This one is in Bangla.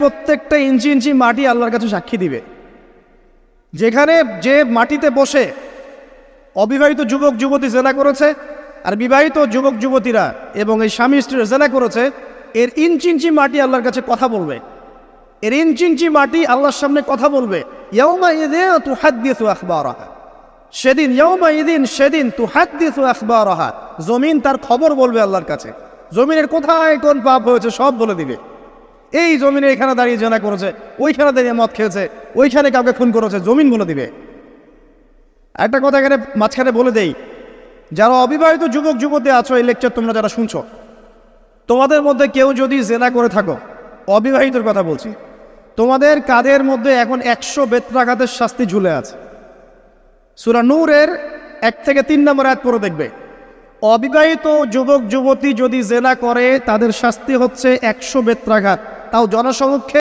প্রত্যেকটা ইঞ্চি ইঞ্চি মাটি আল্লাহর কাছে সাক্ষী দিবে। যেখানে যে মাটিতে বসে অবিবাহিত যুবক যুবতী জেনা করেছে আর বিবাহিত যুবক যুবতীরা এবং এই স্বামী স্ত্রীরা জেনা করেছে, এর ইঞ্চি ইঞ্চি মাটি আল্লাহর কাছে কথা বলবে। এর ইঞ্চি ইঞ্চি মাটি আল্লাহর সামনে কথা বলবে। ইয়াউমাইযিন তুহাদ্দিসু আখবারাহা, সেদিন ইয়াউমাইযিন, সেদিন তুহাদ্দিসু আখবারাহা, জমিন তার খবর বলবে আল্লাহর কাছে। জমিনের কোথায় কোন পাপ হয়েছে সব বলে দিবে। এই জমিনে এখানে দাঁড়িয়ে জেনা করেছে, ওইখানে দাঁড়িয়ে মদ খেয়েছে, ওইখানে কাউকে খুন করেছে, জমিন বলে দিবে। একটা কথা এখানে মাঝখানে বলে দেই, যারা অবিবাহিত যুবক যুবতী আছো, এই লেকচার তোমরা যারা শুনছো, তোমাদের মধ্যে কেউ যদি জেনা করে থাকো, অবিবাহিতর কথা বলছি, তোমাদের কাঁধের মধ্যে এখন 100 বেত্রাঘাতের শাস্তি ঝুলে আছে। সূরা নূরের 1 থেকে 3 নম্বর আয়াত পড়ে দেখবে, অবিবাহিত যুবক যুবতী যদি জেনা করে তাদের শাস্তি হচ্ছে 100 বেত্রাঘাত, তাও জনসমক্ষে।